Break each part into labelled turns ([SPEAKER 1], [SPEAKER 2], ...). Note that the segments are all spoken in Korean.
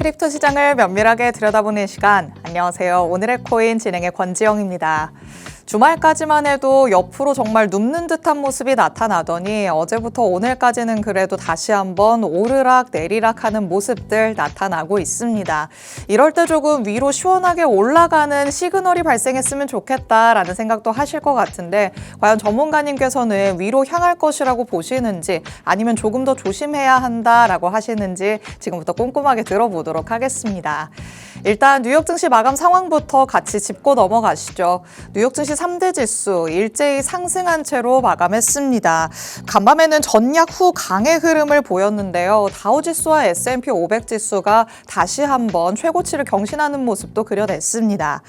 [SPEAKER 1] 크립토 시장을 면밀하게 들여다보는 시간. 안녕하세요. 오늘의 코인 진행의 권지영입니다. 주말까지만 해도 옆으로 정말 눕는 듯한 모습이 나타나더니 어제부터 오늘까지는 그래도 다시 한번 오르락 내리락 하는 모습들 나타나고 있습니다. 이럴 때 조금 위로 시원하게 올라가는 시그널이 발생했으면 좋겠다라는 생각도 하실 것 같은데 과연 전문가님께서는 위로 향할 것이라고 보시는지 아니면 조금 더 조심해야 한다라고 하시는지 지금부터 꼼꼼하게 들어보도록 하겠습니다. 일단 뉴욕 증시 마감 상황부터 같이 짚고 넘어가시죠. 뉴욕 증시 3대 지수 일제히 상승한 채로 마감했습니다. 간밤에는 전약 후 강의 흐름을 보였는데요. 다우지수와 S&P 500 지수가 다시 한번 최고치를 경신하는 모습도 그려냈습니다.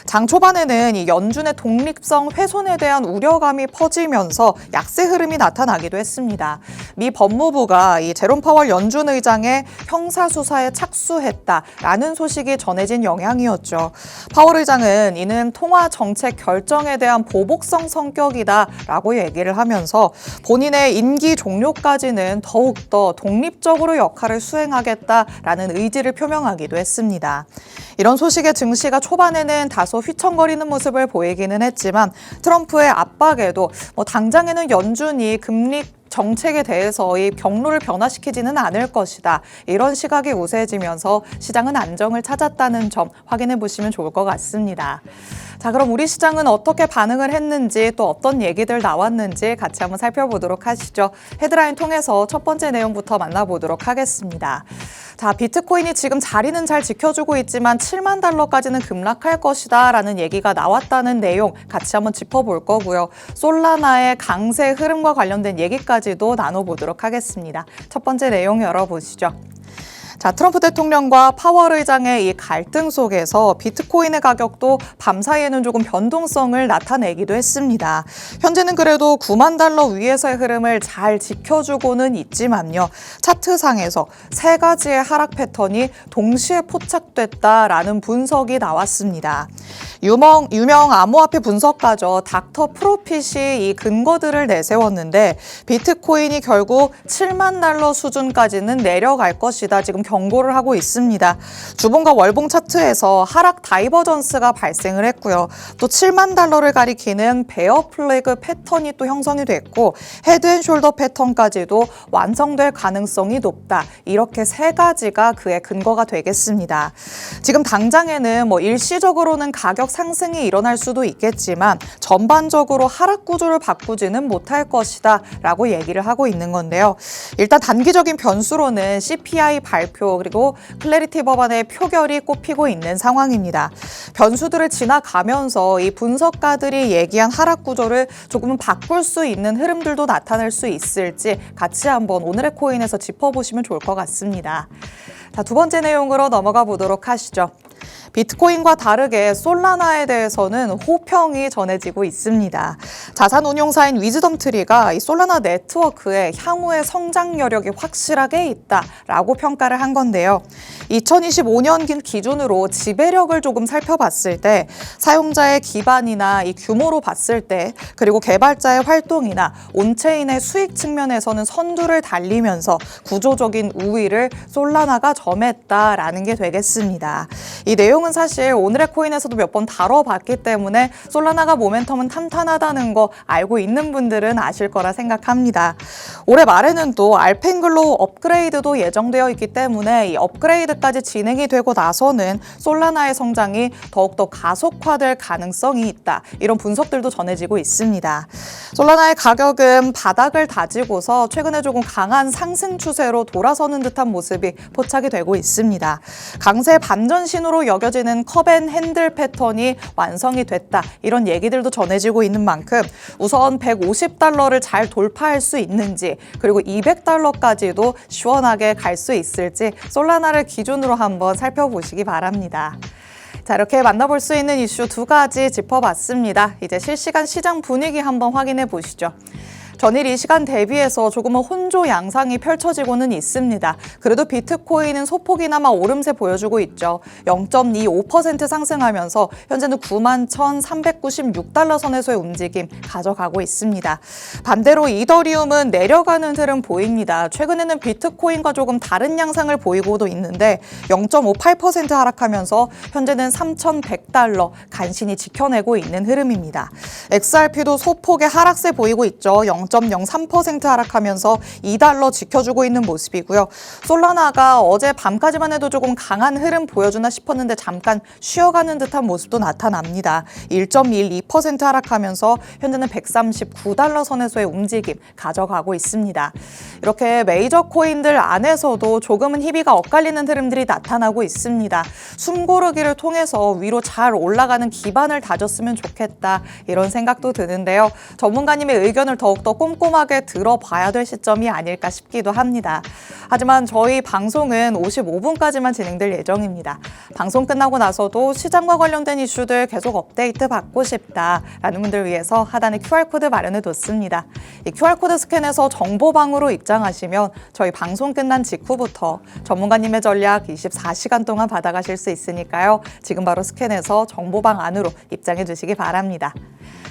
[SPEAKER 1] 장 초반에는 이 연준의 독립성 훼손에 대한 우려감이 퍼지면서 약세 흐름이 나타나기도 했습니다. 미 법무부가 이 제롬 파월 연준 의장의 형사 수사에 착수했다라는 소식이 전해진 영향이었죠. 파월 의장은 이는 통화 정책 결정에 대한 보복성 성격이다라고 얘기를 하면서 본인의 임기 종료까지는 더욱더 독립적으로 역할을 수행하겠다라는 의지를 표명하기도 했습니다. 이런 소식에 증시가 초반에는 다소 휘청거리는 모습을 보이기는 했지만 트럼프의 압박에도 당장에는 연준이 금리 정책에 대해서 이 경로를 변화시키지는 않을 것이다. 이런 시각이 우세해지면서 시장은 안정을 찾았다는 점 확인해 보시면 좋을 것 같습니다. 자, 그럼 우리 시장은 어떻게 반응을 했는지 또 어떤 얘기들 나왔는지 같이 한번 살펴보도록 하시죠. 헤드라인 통해서 첫 번째 내용부터 만나보도록 하겠습니다. 자, 비트코인이 지금 자리는 잘 지켜주고 있지만 7만 달러까지는 급락할 것이다 라는 얘기가 나왔다는 내용 같이 한번 짚어볼 거고요. 솔라나의 강세 흐름과 관련된 얘기까지도 나눠보도록 하겠습니다. 첫 번째 내용 열어보시죠. 자, 트럼프 대통령과 파월 의장의 이 갈등 속에서 비트코인의 가격도 밤사이에는 조금 변동성을 나타내기도 했습니다. 현재는 그래도 9만 달러 위에서의 흐름을 잘 지켜주고는 있지만요. 차트상에서 세 가지의 하락 패턴이 동시에 포착됐다라는 분석이 나왔습니다. 유명 암호화폐 분석가죠. 닥터 프로핏이 이 근거들을 내세웠는데 비트코인이 결국 7만 달러 수준까지는 내려갈 것이다. 지금 경고를 하고 있습니다. 주봉과 월봉 차트에서 하락 다이버전스가 발생을 했고요. 또 7만 달러를 가리키는 베어 플래그 패턴이 또 형성이 됐고 헤드앤숄더 패턴까지도 완성될 가능성이 높다. 이렇게 세 가지가 그의 근거가 되겠습니다. 지금 당장에는 일시적으로는 가격 상승이 일어날 수도 있겠지만 전반적으로 하락 구조를 바꾸지는 못할 것이다 라고 얘기를 하고 있는 건데요. 일단 단기적인 변수로는 CPI 발표 그리고 클래리티 법안의 표결이 꼽히고 있는 상황입니다. 변수들을 지나가면서 이 분석가들이 얘기한 하락 구조를 조금은 바꿀 수 있는 흐름들도 나타날 수 있을지 같이 한번 오늘의 코인에서 짚어보시면 좋을 것 같습니다. 자, 두 번째 내용으로 넘어가 보도록 하시죠. 비트코인과 다르게 솔라나에 대해서는 호평이 전해지고 있습니다. 자산운용사인 위즈덤트리가 이 솔라나 네트워크의 향후의 성장 여력이 확실하게 있다라고 평가를 한 건데요. 2025년 기준으로 지배력을 조금 살펴봤을 때 사용자의 기반이나 이 규모로 봤을 때 그리고 개발자의 활동이나 온체인의 수익 측면에서는 선두를 달리면서 구조적인 우위를 솔라나가 점했다라는 게 되겠습니다. 이 내용은 사실 오늘의 코인에서도 몇 번 다뤄봤기 때문에 솔라나가 모멘텀은 탄탄하다는 거 알고 있는 분들은 아실 거라 생각합니다. 올해 말에는 또 알펜글로우 업그레이드도 예정되어 있기 때문에 이 업그레이드까지 진행이 되고 나서는 솔라나의 성장이 더욱더 가속화될 가능성이 있다. 이런 분석들도 전해지고 있습니다. 솔라나의 가격은 바닥을 다지고서 최근에 조금 강한 상승 추세로 돌아서는 듯한 모습이 포착이 되고 있습니다. 강세 반전 신호로 여겨지는 컵앤핸들 패턴이 완성이 됐다. 이런 얘기들도 전해지고 있는 만큼 우선 150달러를 잘 돌파할 수 있는지 그리고 200달러까지도 시원하게 갈 수 있을지 솔라나를 기준으로 한번 살펴보시기 바랍니다. 자, 이렇게 만나볼 수 있는 이슈 두 가지 짚어봤습니다. 이제 실시간 시장 분위기 한번 확인해 보시죠. 전일 이 시간 대비해서 조금은 혼조 양상이 펼쳐지고는 있습니다. 그래도 비트코인은 소폭이나마 오름세 보여주고 있죠. 0.25% 상승하면서 현재는 91,396달러 선에서의 움직임 가져가고 있습니다. 반대로 이더리움은 내려가는 흐름 보입니다. 최근에는 비트코인과 조금 다른 양상을 보이고도 있는데 0.58% 하락하면서 현재는 3,100달러 간신히 지켜내고 있는 흐름입니다. XRP도 소폭의 하락세 보이고 있죠. 0.03% 하락하면서 2달러 지켜주고 있는 모습이고요. 솔라나가 어제 밤까지만 해도 조금 강한 흐름 보여주나 싶었는데 잠깐 쉬어가는 듯한 모습도 나타납니다. 1.12% 하락하면서 현재는 139달러 선에서의 움직임 가져가고 있습니다. 이렇게 메이저 코인들 안에서도 조금은 희비가 엇갈리는 흐름들이 나타나고 있습니다. 숨고르기를 통해서 위로 잘 올라가는 기반을 다졌으면 좋겠다 이런 생각도 드는데요. 전문가님의 의견을 더욱더 꼼꼼하게 들어봐야 될 시점이 아닐까 싶기도 합니다. 하지만 저희 방송은 55분까지만 진행될 예정입니다. 방송 끝나고 나서도 시장과 관련된 이슈들 계속 업데이트 받고 싶다라는 분들 위해서 하단에 QR코드 마련해뒀습니다. 이 QR코드 스캔해서 정보방으로 입장하시면 저희 방송 끝난 직후부터 전문가님의 전략 24시간 동안 받아가실 수 있으니까요. 지금 바로 스캔해서 정보방 안으로 입장해 주시기 바랍니다.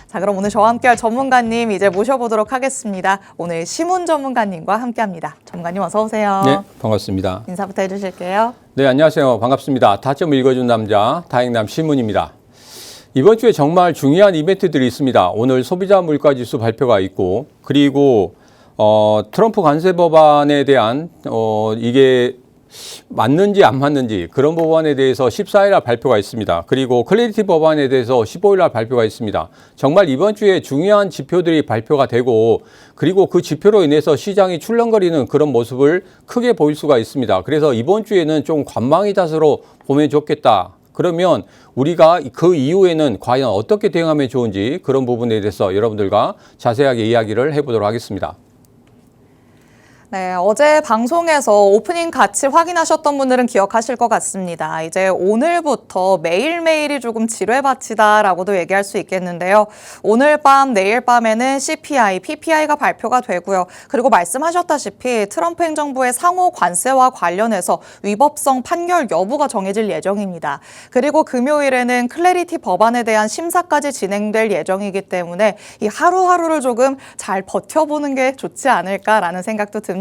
[SPEAKER 1] 자, 그럼 오늘 저와 함께할 전문가님 이제 모셔보도록 하겠습니다. 오늘 시문 전문가님과 함께합니다. 전문가님 어서 오세요.
[SPEAKER 2] 네, 반갑습니다.
[SPEAKER 1] 인사부터 해주실게요.
[SPEAKER 2] 네, 안녕하세요. 반갑습니다. 타점 읽어준 남자 다행남 시문입니다. 이번 주에 정말 중요한 이벤트들이 있습니다. 오늘 소비자 물가지수 발표가 있고 그리고 트럼프 관세 법안에 대한 이게 맞는지 안 맞는지 그런 법안에 대해서 14일날 발표가 있습니다. 그리고 클래리티 법안에 대해서 15일날 발표가 있습니다. 정말 이번 주에 중요한 지표들이 발표가 되고 그리고 그 지표로 인해서 시장이 출렁거리는 그런 모습을 크게 보일 수가 있습니다. 그래서 이번 주에는 좀 관망의 자세로 보면 좋겠다. 그러면 우리가 그 이후에는 과연 어떻게 대응하면 좋은지 그런 부분에 대해서 여러분들과 자세하게 이야기를 해보도록 하겠습니다.
[SPEAKER 1] 네, 어제 방송에서 오프닝 같이 확인하셨던 분들은 기억하실 것 같습니다. 이제 오늘부터 매일매일이 조금 지뢰밭이다라고도 얘기할 수 있겠는데요. 오늘 밤, 내일 밤에는 CPI, PPI가 발표가 되고요. 그리고 말씀하셨다시피 트럼프 행정부의 상호 관세와 관련해서 위법성 판결 여부가 정해질 예정입니다. 그리고 금요일에는 클래리티 법안에 대한 심사까지 진행될 예정이기 때문에 이 하루하루를 조금 잘 버텨보는 게 좋지 않을까라는 생각도 듭니다.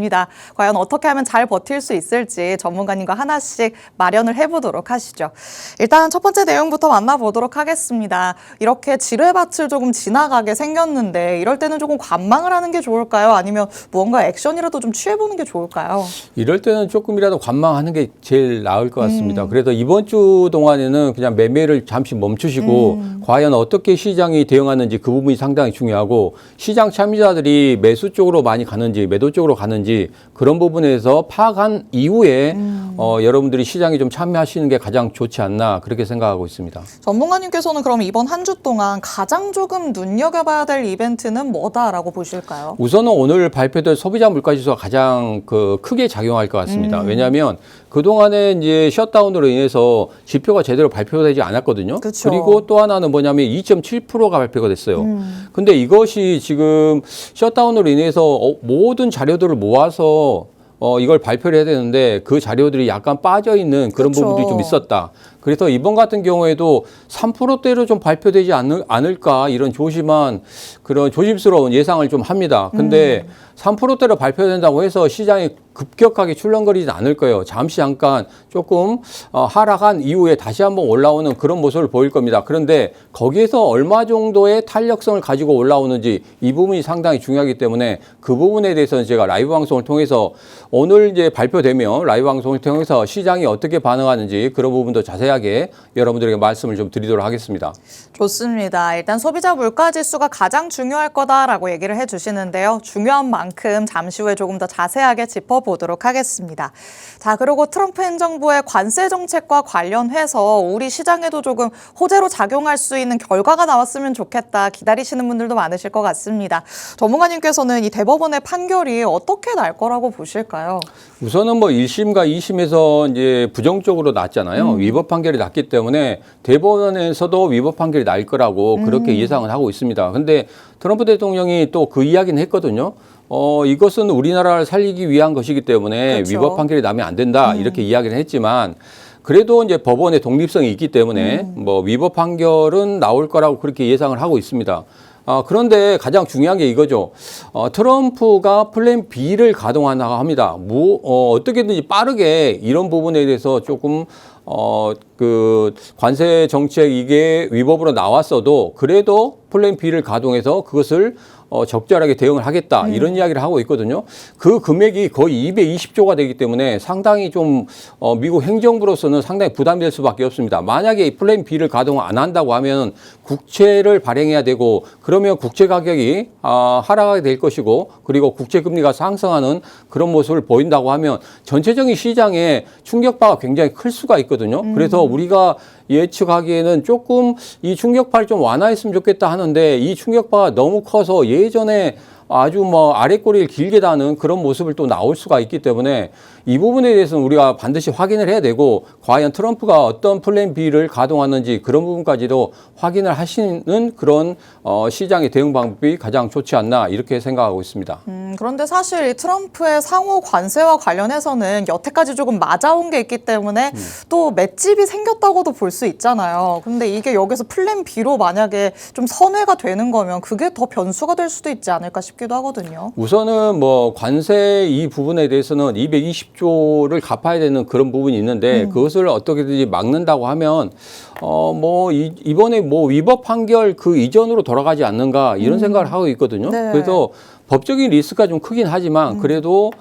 [SPEAKER 1] 과연 어떻게 하면 잘 버틸 수 있을지 전문가님과 하나씩 마련을 해보도록 하시죠. 일단 첫 번째 내용부터 만나보도록 하겠습니다. 이렇게 지뢰밭을 조금 지나가게 생겼는데 이럴 때는 조금 관망을 하는 게 좋을까요? 아니면 무언가 액션이라도 좀 취해보는 게 좋을까요?
[SPEAKER 2] 이럴 때는 조금이라도 관망하는 게 제일 나을 것 같습니다. 그래서 이번 주 동안에는 그냥 매매를 잠시 멈추시고 과연 어떻게 시장이 대응하는지 그 부분이 상당히 중요하고 시장 참여자들이 매수 쪽으로 많이 가는지 매도 쪽으로 가는지 그런 부분에서 파악한 이후에 여러분들이 시장에 좀 참여하시는 게 가장 좋지 않나 그렇게 생각하고 있습니다.
[SPEAKER 1] 전문가님께서는 그럼 이번 한 주 동안 가장 조금 눈여겨봐야 될 이벤트는 뭐다라고 보실까요?
[SPEAKER 2] 우선은 오늘 발표될 소비자 물가지수가 가장 크게 작용할 것 같습니다. 왜냐하면 그동안에 이제 셧다운으로 인해서 지표가 제대로 발표되지 않았거든요.
[SPEAKER 1] 그쵸.
[SPEAKER 2] 그리고 또 하나는 뭐냐면 2.7%가 발표가 됐어요. 근데 이것이 지금 셧다운으로 인해서 모든 자료들을 모아서 이걸 발표를 해야 되는데 그 자료들이 약간 빠져 있는 그런
[SPEAKER 1] 그쵸.
[SPEAKER 2] 부분들이 좀 있었다. 그래서 이번 같은 경우에도 3%대로 좀 발표되지 않을까 이런 그런 조심스러운 예상을 좀 합니다. 근데 3%대로 발표된다고 해서 시장이 급격하게 출렁거리지 않을 거예요. 잠깐 조금 하락한 이후에 다시 한번 올라오는 그런 모습을 보일 겁니다. 그런데 거기에서 얼마 정도의 탄력성을 가지고 올라오는지 이 부분이 상당히 중요하기 때문에 그 부분에 대해서는 제가 라이브 방송을 통해서 오늘 이제 발표되면 라이브 방송을 통해서 시장이 어떻게 반응하는지 그런 부분도 자세하게 여러분들에게 말씀을 좀 드리도록 하겠습니다.
[SPEAKER 1] 좋습니다. 일단 소비자 물가지수가 가장 중요할 거다라고 얘기를 해주시는데요. 중요한 만큼 잠시 후에 조금 더 자세하게 짚어보도록 하겠습니다. 자, 그리고 트럼프 행정부의 관세 정책과 관련해서 우리 시장에도 조금 호재로 작용할 수 있는 결과가 나왔으면 좋겠다 기다리시는 분들도 많으실 것 같습니다. 전문가님께서는 이 대법원의 판결이 어떻게 날 거라고 보실까요?
[SPEAKER 2] 우선은 1심과 2심에서 이제 부정적으로 났잖아요. 위법 판결이 났기 때문에 대법원에서도 위법 판결이 날 거라고 그렇게 예상을 하고 있습니다. 근데 트럼프 대통령이 또 그 이야기는 했거든요. 이것은 우리나라를 살리기 위한 것이기 때문에
[SPEAKER 1] 그렇죠.
[SPEAKER 2] 위법 판결이 나면 안 된다 이렇게 이야기를 했지만 그래도 이제 법원의 독립성이 있기 때문에 뭐 위법 판결은 나올 거라고 그렇게 예상을 하고 있습니다. 그런데 가장 중요한 게 이거죠. 트럼프가 플랜 B를 가동한다고 합니다. 어떻게든지 빠르게 이런 부분에 대해서 조금 그 관세 정책 이게 위법으로 나왔어도 그래도 플랜 B를 가동해서 그것을 적절하게 대응을 하겠다 이런 이야기를 하고 있거든요. 그 금액이 거의 220조가 되기 때문에 상당히 좀 미국 행정부로서는 상당히 부담이 될 수밖에 없습니다. 만약에 이 플랜 B를 가동 안 한다고 하면 국채를 발행해야 되고 그러면 국채 가격이 하락하게 될 것이고 그리고 국채 금리가 상승하는 그런 모습을 보인다고 하면 전체적인 시장에 충격파가 굉장히 클 수가 있거든요. 그래서 우리가 예측하기에는 조금 이 충격파를 좀 완화했으면 좋겠다 하는데 이 충격파가 너무 커서 예전에 아주 뭐 아랫꼬리를 길게 다는 그런 모습을 또 나올 수가 있기 때문에 이 부분에 대해서는 우리가 반드시 확인을 해야 되고 과연 트럼프가 어떤 플랜 B를 가동하는지 그런 부분까지도 확인을 하시는 그런 시장의 대응 방법이 가장 좋지 않나 이렇게 생각하고 있습니다.
[SPEAKER 1] 그런데 사실 이 트럼프의 상호 관세와 관련해서는 여태까지 조금 맞아온 게 있기 때문에 또 맷집이 생겼다고도 볼 수 있잖아요. 근데 이게 여기서 플랜 B로 만약에 좀 선회가 되는 거면 그게 더 변수가 될 수도 있지 않을까 싶기도 하거든요.
[SPEAKER 2] 우선은 뭐 관세 이 부분에 대해서는 220조를 갚아야 되는 그런 부분이 있는데 그것을 어떻게든지 막는다고 하면 뭐 이번에 뭐 위법 판결 그 이전으로 돌아가지 않는가 이런 생각을 하고 있거든요.
[SPEAKER 1] 네.
[SPEAKER 2] 그래서 법적인 리스크가 좀 크긴 하지만 그래도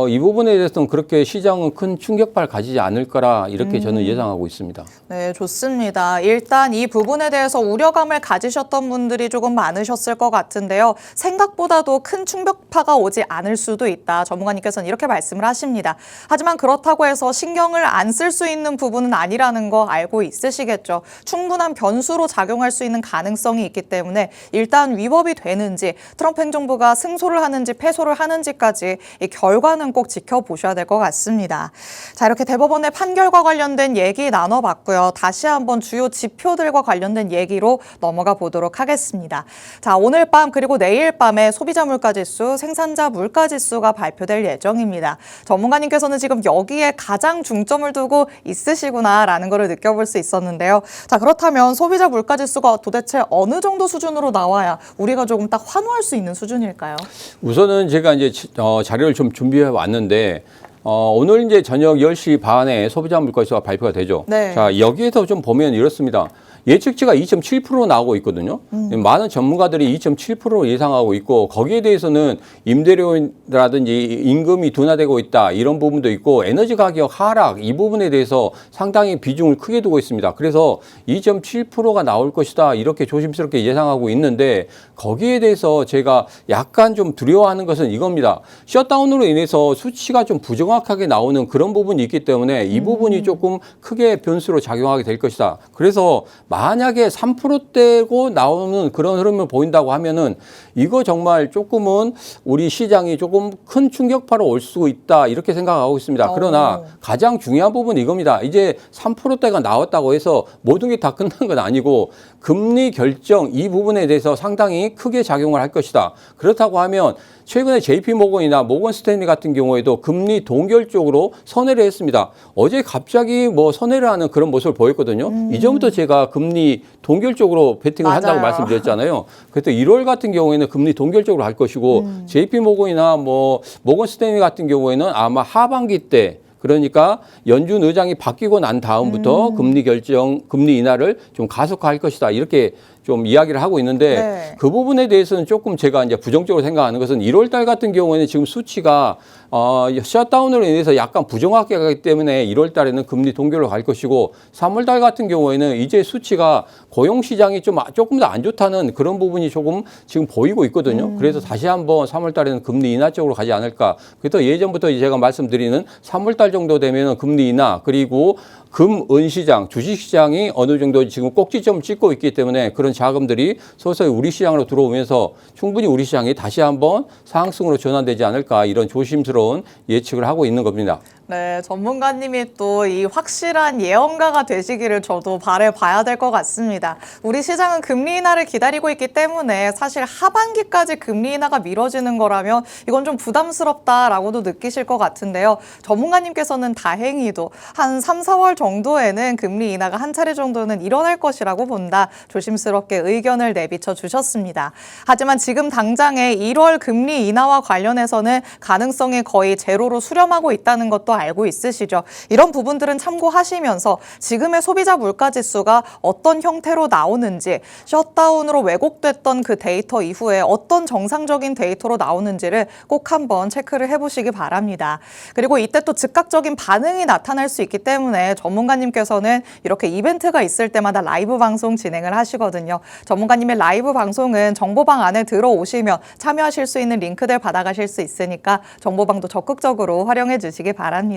[SPEAKER 2] 이 부분에 대해서는 그렇게 시장은 큰 충격파를 가지지 않을 거라 이렇게 저는 예상하고 있습니다.
[SPEAKER 1] 네, 좋습니다. 일단 이 부분에 대해서 우려감을 가지셨던 분들이 조금 많으셨을 것 같은데요. 생각보다도 큰 충격파가 오지 않을 수도 있다. 전문가님께서는 이렇게 말씀을 하십니다. 하지만 그렇다고 해서 신경을 안 쓸 수 있는 부분은 아니라는 거 알고 있으시겠죠. 충분한 변수로 작용할 수 있는 가능성이 있기 때문에 일단 위법이 되는지 트럼프 행정부가 승소를 하는지 패소를 하는지까지 이 결과는 꼭 지켜보셔야 될 것 같습니다. 자, 이렇게 대법원의 판결과 관련된 얘기 나눠봤고요. 다시 한번 주요 지표들과 관련된 얘기로 넘어가 보도록 하겠습니다. 자, 오늘 밤 그리고 내일 밤에 소비자 물가지수, 생산자 물가지수가 발표될 예정입니다. 전문가님께서는 지금 여기에 가장 중점을 두고 있으시구나라는 것을 느껴볼 수 있었는데요. 자, 그렇다면 소비자 물가지수가 도대체 어느 정도 수준으로 나와야 우리가 조금 딱 환호할 수 있는 수준일까요?
[SPEAKER 2] 우선은 제가 이제 자료를 좀 준비해 왔는데 오늘 이제 저녁 10시 반에 소비자 물가지수가 발표가 되죠.
[SPEAKER 1] 네.
[SPEAKER 2] 자, 여기에서 좀 보면 이렇습니다. 예측치가 2.7% 나오고 있거든요. 많은 전문가들이 2.7% 예상하고 있고 거기에 대해서는 임대료라든지 임금이 둔화되고 있다 이런 부분도 있고 에너지 가격 하락 이 부분에 대해서 상당히 비중을 크게 두고 있습니다. 그래서 2.7%가 나올 것이다 이렇게 조심스럽게 예상하고 있는데 거기에 대해서 제가 약간 좀 두려워하는 것은 이겁니다. 셧다운으로 인해서 수치가 좀 부정확하게 나오는 그런 부분이 있기 때문에 이 부분이 조금 크게 변수로 작용하게 될 것이다. 그래서 만약에 3%대고 나오는 그런 흐름을 보인다고 하면은 이거 정말 조금은 우리 시장이 조금 큰 충격파로 올 수 있다 이렇게 생각하고 있습니다. 그러나 가장 중요한 부분은 이겁니다. 이제 3%대가 나왔다고 해서 모든 게 다 끝난 건 아니고 금리 결정 이 부분에 대해서 상당히 크게 작용을 할 것이다. 그렇다고 하면 최근에 JP모건이나 모건 스탠리 같은 경우에도 금리 동결 쪽으로 선회를 했습니다. 어제 갑자기 뭐 선회를 하는 그런 모습을 보였거든요. 이전부터 제가 금리 동결 쪽으로 베팅을 한다고 말씀드렸잖아요. 그래서 1월 같은 경우에는 금리 동결 쪽으로 할 것이고 JP모건이나 뭐 모건 스탠리 같은 경우에는 아마 하반기 때 그러니까 연준 의장이 바뀌고 난 다음부터 금리 결정, 금리 인하를 좀 가속화할 것이다. 이렇게 좀 이야기를 하고 있는데
[SPEAKER 1] 네.
[SPEAKER 2] 그 부분에 대해서는 조금 제가 이제 부정적으로 생각하는 것은 1월 달 같은 경우에는 지금 수치가 셧다운으로 인해서 약간 부정확하게 가기 때문에 1월 달에는 금리 동결로 갈 것이고 3월 달 같은 경우에는 이제 수치가 고용 시장이 조금 더 안 좋다는 그런 부분이 조금 지금 보이고 있거든요. 그래서 다시 한번 3월 달에는 금리 인하 쪽으로 가지 않을까. 그래서 예전부터 제가 말씀드리는 3월 달 정도 되면은 금리 인하 그리고 금, 은 시장, 주식 시장이 어느 정도 지금 꼭지점을 찍고 있기 때문에 그런 자금들이 서서히 우리 시장으로 들어오면서 충분히 우리 시장이 다시 한번 상승으로 전환되지 않을까 이런 조심스러운 예측을 하고 있는 겁니다.
[SPEAKER 1] 네, 전문가님이 또 이 확실한 예언가가 되시기를 저도 바라봐야 될 것 같습니다. 우리 시장은 금리 인하를 기다리고 있기 때문에 사실 하반기까지 금리 인하가 미뤄지는 거라면 이건 좀 부담스럽다라고도 느끼실 것 같은데요. 전문가님께서는 다행히도 한 3, 4월 정도에는 금리 인하가 한 차례 정도는 일어날 것이라고 본다. 조심스럽게 의견을 내비쳐 주셨습니다. 하지만 지금 당장의 1월 금리 인하와 관련해서는 가능성이 거의 제로로 수렴하고 있다는 것도 알고 있으시죠. 이런 부분들은 참고하시면서 지금의 소비자 물가지수가 어떤 형태로 나오는지, 셧다운으로 왜곡됐던 그 데이터 이후에 어떤 정상적인 데이터로 나오는지를 꼭 한번 체크를 해보시기 바랍니다. 그리고 이때 또 즉각적인 반응이 나타날 수 있기 때문에 전문가님께서는 이렇게 이벤트가 있을 때마다 라이브 방송 진행을 하시거든요. 전문가님의 라이브 방송은 정보방 안에 들어오시면 참여하실 수 있는 링크들 받아가실 수 있으니까 정보방도 적극적으로 활용해 주시기 바랍니다.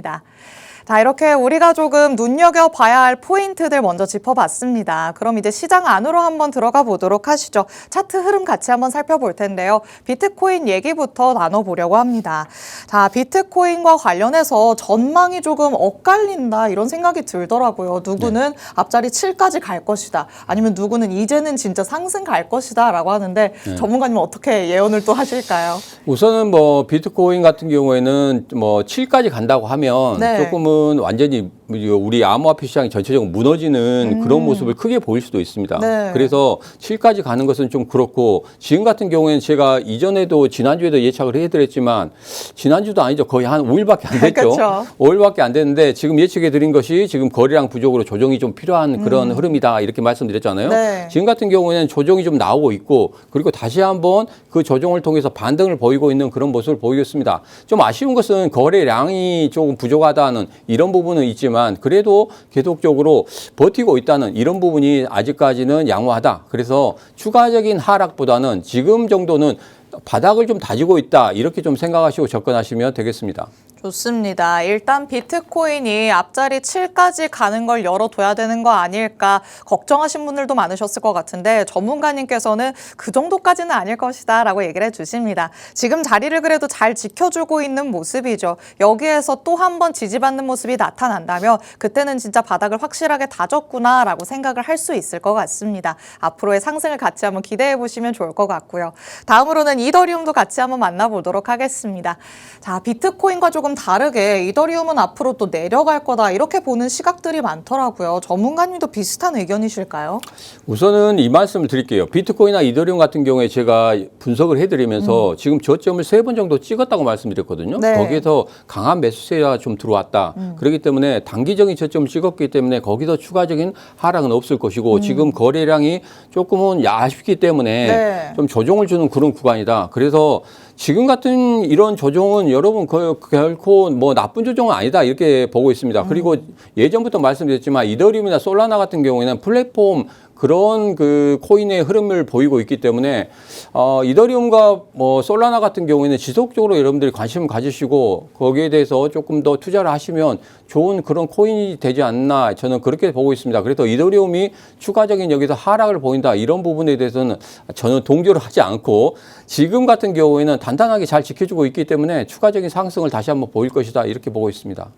[SPEAKER 1] 자, 이렇게 우리가 조금 눈여겨봐야 할 포인트들 먼저 짚어봤습니다. 그럼 이제 시장 안으로 한번 들어가 보도록 하시죠. 차트 흐름 같이 한번 살펴볼 텐데요. 비트코인 얘기부터 나눠보려고 합니다. 자, 비트코인과 관련해서 전망이 조금 엇갈린다 이런 생각이 들더라고요. 누구는 앞자리 7까지 갈 것이다. 아니면 누구는 이제는 진짜 상승 갈 것이다 라고 하는데 전문가님은 어떻게 예언을 또 하실까요?
[SPEAKER 2] 우선은 뭐 비트코인 같은 경우에는 뭐 7까지 간다고 하면
[SPEAKER 1] 네.
[SPEAKER 2] 조금은 완전히 우리 암호화폐 시장이 전체적으로 무너지는 그런 모습을 크게 보일 수도 있습니다.
[SPEAKER 1] 네.
[SPEAKER 2] 그래서 7까지 가는 것은 좀 그렇고 지금 같은 경우에는 제가 이전에도 지난주에도 예측을 해드렸지만 지난주도 아니죠. 거의 한 5일밖에 안 됐죠.
[SPEAKER 1] 그렇죠.
[SPEAKER 2] 5일밖에 안 됐는데 지금 예측해 드린 것이 지금 거래량 부족으로 조정이 좀 필요한 그런 흐름이다 이렇게 말씀드렸잖아요.
[SPEAKER 1] 네.
[SPEAKER 2] 지금 같은 경우에는 조정이 좀 나오고 있고 그리고 다시 한번 그 조정을 통해서 반등을 보이고 있는 그런 모습을 보이겠습니다. 좀 아쉬운 것은 거래량이 조금 부족하다는 이런 부분은 있지만 그래도 계속적으로 버티고 있다는 이런 부분이 아직까지는 양호하다. 그래서 추가적인 하락보다는 지금 정도는 바닥을 좀 다지고 있다. 이렇게 좀 생각하시고 접근하시면 되겠습니다.
[SPEAKER 1] 좋습니다. 일단 비트코인이 앞자리 7까지 가는 걸 열어둬야 되는 거 아닐까 걱정하신 분들도 많으셨을 것 같은데 전문가님께서는 그 정도까지는 아닐 것이다 라고 얘기를 해주십니다. 지금 자리를 그래도 잘 지켜주고 있는 모습이죠. 여기에서 또 한 번 지지받는 모습이 나타난다면 그때는 진짜 바닥을 확실하게 다졌구나 라고 생각을 할 수 있을 것 같습니다. 앞으로의 상승을 같이 한번 기대해 보시면 좋을 것 같고요. 다음으로는 이더리움도 같이 한번 만나보도록 하겠습니다. 자, 비트코인과 조금 다르게 이더리움은 앞으로 또 내려갈 거다 이렇게 보는 시각들이 많더라고요. 전문가님도 비슷한 의견이실까요?
[SPEAKER 2] 우선은 이 말씀을 드릴게요. 비트코인이나 이더리움 같은 경우에 제가 분석을 해드리면서 지금 저점을 3번 정도 찍었다고 말씀드렸거든요.
[SPEAKER 1] 네.
[SPEAKER 2] 거기에서 강한 매수세가 좀 들어왔다. 그렇기 때문에 단기적인 저점을 찍었기 때문에 거기서 추가적인 하락은 없을 것이고 지금 거래량이 조금은 아쉽기 때문에
[SPEAKER 1] 네.
[SPEAKER 2] 좀 조정을 주는 그런 구간이다. 그래서 지금 같은 이런 조정은 여러분 결코 뭐 나쁜 조정은 아니다 이렇게 보고 있습니다. 그리고 예전부터 말씀드렸지만 이더리움이나 솔라나 같은 경우에는 플랫폼 그런 그 코인의 흐름을 보이고 있기 때문에 이더리움과 뭐 솔라나 같은 경우에는 지속적으로 여러분들이 관심을 가지시고 거기에 대해서 조금 더 투자를 하시면 좋은 그런 코인이 되지 않나 저는 그렇게 보고 있습니다. 그래서 이더리움이 추가적인 여기서 하락을 보인다 이런 부분에 대해서는 저는 동조를 하지 않고 지금 같은 경우에는 단단하게 잘 지켜주고 있기 때문에 추가적인 상승을 다시 한번 보일 것이다 이렇게 보고 있습니다.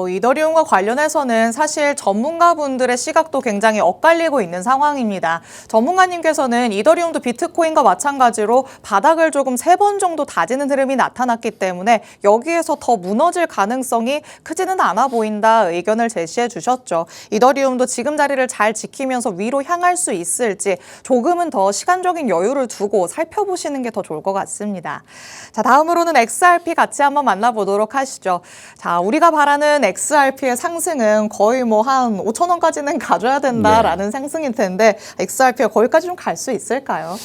[SPEAKER 1] 이더리움과 관련해서는 사실 전문가분들의 시각도 굉장히 엇갈리고 있는 상황입니다. 전문가님께서는 이더리움도 비트코인과 마찬가지로 바닥을 조금 3번 정도 다지는 흐름이 나타났기 때문에 여기에서 더 무너질 가능성이 크지는 않아 보인다 의견을 제시해 주셨죠. 이더리움도 지금 자리를 잘 지키면서 위로 향할 수 있을지 조금은 더 시간적인 여유를 두고 살펴보시는 게 더 좋을 것 같습니다. 자, 다음으로는 XRP 같이 한번 만나보도록 하시죠. 자, 우리가 바라는 XRP의 상승은 거의 뭐 한 5천 원까지는 가져야 된다라는 상승일 텐데 XRP가 거기까지 좀 갈 수 있을까요?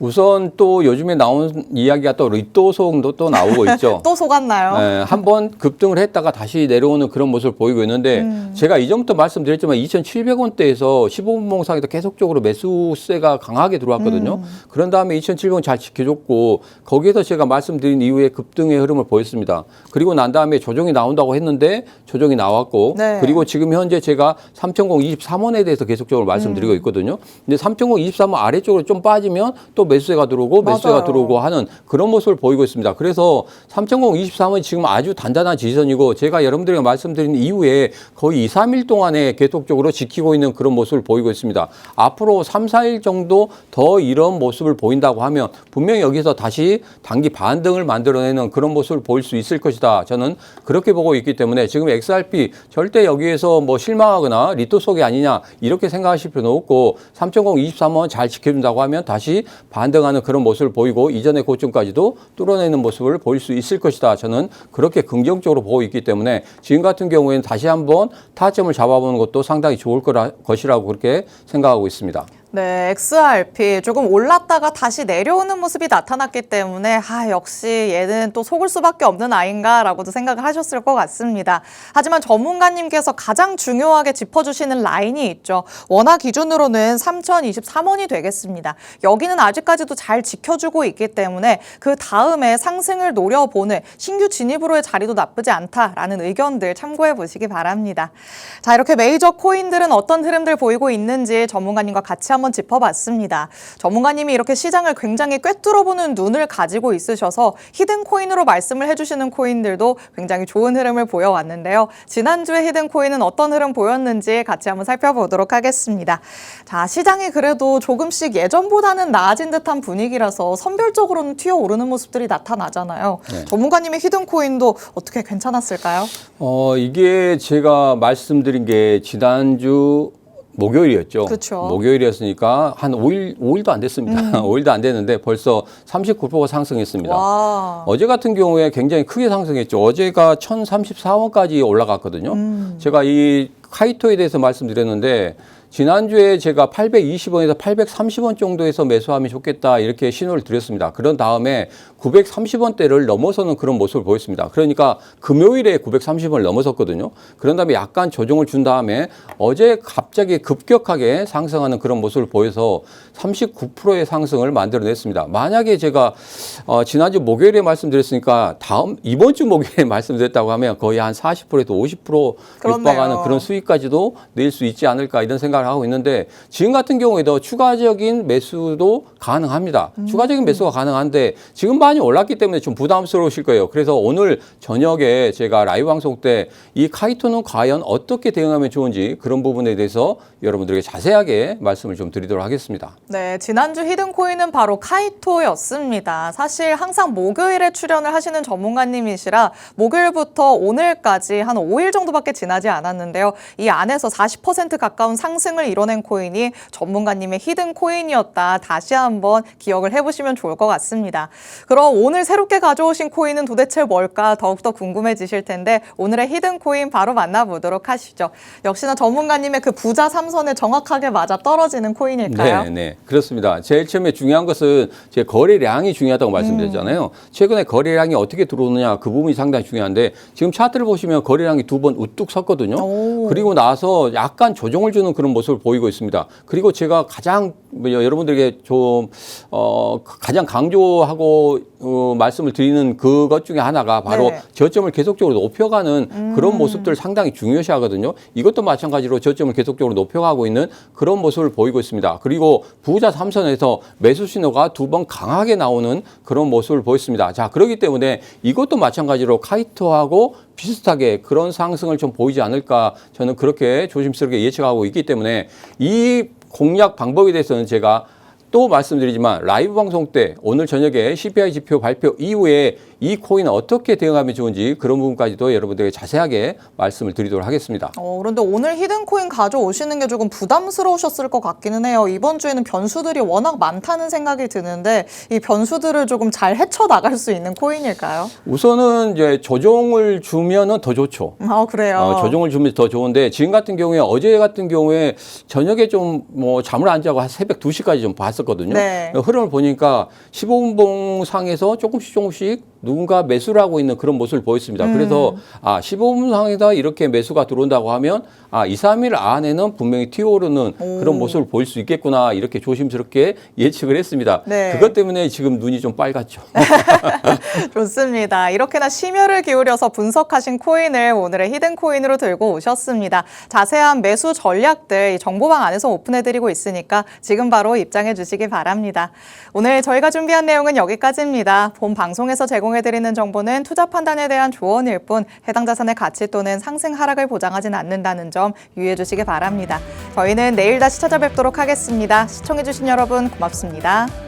[SPEAKER 2] 우선 또 요즘에 나온 이야기가 또 리또 소응도 또 나오고 있죠.
[SPEAKER 1] 또 속았나요?
[SPEAKER 2] 네, 한번 급등을 했다가 다시 내려오는 그런 모습을 보이고 있는데 제가 이전부터 말씀드렸지만 2,700원대에서 15분봉상에서 계속적으로 매수세가 강하게 들어왔거든요. 그런 다음에 2,700원 잘 지켜줬고 있었고 거기에서 제가 말씀드린 이후에 급등의 흐름을 보였습니다. 그리고 난 다음에 조정이 나온다고 했는데 조정이 나왔고
[SPEAKER 1] 네.
[SPEAKER 2] 그리고 지금 현재 제가 3,023원에 대해서 계속적으로 말씀드리고 있거든요. 근데 3,023원 아래쪽으로 좀 빠지면 또 매수세가 들어오고 매수세가
[SPEAKER 1] 맞아요.
[SPEAKER 2] 들어오고 하는 그런 모습을 보이고 있습니다. 그래서 3,023원이 지금 아주 단단한 지지선이고 제가 여러분들에게 말씀드린 이후에 거의 2, 3일 동안에 계속적으로 지키고 있는 그런 모습을 보이고 있습니다. 앞으로 3, 4일 정도 더 이런 모습을 보인다고 하면 분명히 여기서 다시 단기 반등을 만들어내는 그런 모습을 보일 수 있을 것이다. 저는 그렇게 보고 있기 때문에 지금 XRP 절대 여기에서 뭐 실망하거나 리토 속이 아니냐 이렇게 생각하실 필요는 없고 3,023원 잘 지켜준다고 하면 다시 반등하는 그런 모습을 보이고 이전의 고점까지도 뚫어내는 모습을 보일 수 있을 것이다. 저는 그렇게 긍정적으로 보고 있기 때문에 지금 같은 경우에는 다시 한번 타점을 잡아보는 것도 상당히 좋을 것이라고 그렇게 생각하고 있습니다.
[SPEAKER 1] 네, XRP 조금 올랐다가 다시 내려오는 모습이 나타났기 때문에 역시 얘는 또 속을 수밖에 없는 아인가라고도 생각을 하셨을 것 같습니다. 하지만 전문가님께서 가장 중요하게 짚어주시는 라인이 있죠. 원화 기준으로는 3,023원이 되겠습니다. 여기는 아직까지도 잘 지켜주고 있기 때문에 그 다음에 상승을 노려보는 신규 진입으로의 자리도 나쁘지 않다라는 의견들 참고해 보시기 바랍니다. 자, 이렇게 메이저 코인들은 어떤 흐름들 보이고 있는지 전문가님과 같이 한번 짚어봤습니다. 전문가님이 이렇게 시장을 굉장히 꿰뚫어보는 눈을 가지고 있으셔서 히든 코인으로 말씀을 해주시는 코인들도 굉장히 좋은 흐름을 보여왔는데요. 지난주에 히든 코인은 어떤 흐름 보였는지 같이 한번 살펴보도록 하겠습니다. 자, 시장이 그래도 조금씩 예전보다는 나아진 듯한 분위기라서 선별적으로는 튀어오르는 모습들이 나타나잖아요.
[SPEAKER 2] 네.
[SPEAKER 1] 전문가님의 히든 코인도 어떻게 괜찮았을까요?
[SPEAKER 2] 이게 제가 말씀드린 게 지난주 목요일이었죠.
[SPEAKER 1] 그렇죠.
[SPEAKER 2] 목요일이었으니까 한 5일도 안 됐습니다. 5일도 안 됐는데 벌써 39%가 상승했습니다.
[SPEAKER 1] 와.
[SPEAKER 2] 어제 같은 경우에 굉장히 크게 상승했죠. 어제가 1,034원까지 올라갔거든요. 제가 이 카이토에 대해서 말씀드렸는데 지난주에 제가 820원에서 830원 정도에서 매수하면 좋겠다 이렇게 신호를 드렸습니다. 그런 다음에 930원대를 넘어서는 그런 모습을 보였습니다. 그러니까 금요일에 930원을 넘어섰거든요. 그런 다음에 약간 조정을 준 다음에 어제 갑자기 급격하게 상승하는 그런 모습을 보여서 39%의 상승을 만들어냈습니다. 만약에 제가 지난주 목요일에 말씀드렸으니까 이번 주 목요일에 말씀드렸다고 하면 거의 한 40%에서 50% 육박하는 그런 수익까지도 낼 수 있지 않을까 이런 생각을 하고 있는데 지금 같은 경우에도 추가적인 매수도 가능합니다. 추가적인 매수가 가능한데 지금 많이 올랐기 때문에 좀 부담스러우실 거예요. 그래서 오늘 저녁에 제가 라이브 방송 때 이 카이토는 과연 어떻게 대응하면 좋은지 그런 부분에 대해서 여러분들에게 자세하게 말씀을 좀 드리도록 하겠습니다.
[SPEAKER 1] 네, 지난주 히든코인은 바로 카이토였습니다. 사실 항상 목요일에 출연을 하시는 전문가님이시라 목요일부터 오늘까지 한 5일 정도밖에 지나지 않았는데요. 이 안에서 40% 가까운 상승을 이뤄낸 코인이 전문가님의 히든코인이었다. 다시 한번 기억을 해보시면 좋을 것 같습니다. 그럼 오늘 새롭게 가져오신 코인은 도대체 뭘까 더욱더 궁금해지실 텐데 오늘의 히든코인 바로 만나보도록 하시죠. 역시나 전문가님의 그 부자 삼선에 정확하게 맞아 떨어지는 코인일까요?
[SPEAKER 2] 네, 그렇습니다. 제일 처음에 중요한 것은 제 거래량이 중요하다고 말씀드렸잖아요. 최근에 거래량이 어떻게 들어오느냐 그 부분이 상당히 중요한데 지금 차트를 보시면 거래량이 두 번 우뚝 섰거든요. 그리고 나서 약간 조정을 주는 그런 모습을 보이고 있습니다. 그리고 제가 가장 여러분들에게 좀 가장 강조하고 말씀을 드리는 그것 중에 하나가 바로 저점을 계속적으로 높여가는 그런 모습들을 상당히 중요시하거든요. 이것도 마찬가지로 저점을 계속적으로 높여가고 있는 그런 모습을 보이고 있습니다. 그리고 부자 삼선에서 매수 신호가 두 번 강하게 나오는 그런 모습을 보였습니다. 자, 그렇기 때문에 이것도 마찬가지로 카이토하고 비슷하게 그런 상승을 좀 보이지 않을까 저는 그렇게 조심스럽게 예측하고 있기 때문에 이 공략 방법에 대해서는 제가 또 말씀드리지만 라이브 방송 때 오늘 저녁에 CPI 지표 발표 이후에 이 코인은 어떻게 대응하면 좋은지 그런 부분까지도 여러분들에게 자세하게 말씀을 드리도록 하겠습니다.
[SPEAKER 1] 그런데 오늘 히든코인 가져오시는 게 조금 부담스러우셨을 것 같기는 해요. 이번 주에는 변수들이 워낙 많다는 생각이 드는데 이 변수들을 조금 잘 헤쳐나갈 수 있는 코인일까요?
[SPEAKER 2] 우선은 이제 조정을 주면은 더 좋죠.
[SPEAKER 1] 그래요?
[SPEAKER 2] 조정을 주면 더 좋은데 지금 같은 경우에 어제 같은 경우에 저녁에 좀 뭐 잠을 안 자고 한 새벽 2시까지 좀 봤었거든요.
[SPEAKER 1] 네.
[SPEAKER 2] 흐름을 보니까 15분봉 상에서 조금씩 누군가 매수를 하고 있는 그런 모습을 보였습니다. 그래서 15분 상에다 이렇게 매수가 들어온다고 하면 2, 3일 안에는 분명히 튀어오르는 그런 모습을 보일 수 있겠구나 이렇게 조심스럽게 예측을 했습니다.
[SPEAKER 1] 네.
[SPEAKER 2] 그것 때문에 지금 눈이 좀 빨갛죠.
[SPEAKER 1] 좋습니다. 이렇게나 심혈을 기울여서 분석하신 코인을 오늘의 히든 코인으로 들고 오셨습니다. 자세한 매수 전략들 이 정보방 안에서 오픈해드리고 있으니까 지금 바로 입장해 주시기 바랍니다. 오늘 저희가 준비한 내용은 여기까지입니다. 본 방송에서 제공해드리는 정보는 투자 판단에 대한 조언일 뿐 해당 자산의 가치 또는 상승 하락을 보장하진 않는다는 점 유의해 주시기 바랍니다. 저희는 내일 다시 찾아뵙도록 하겠습니다. 시청해주신 여러분 고맙습니다.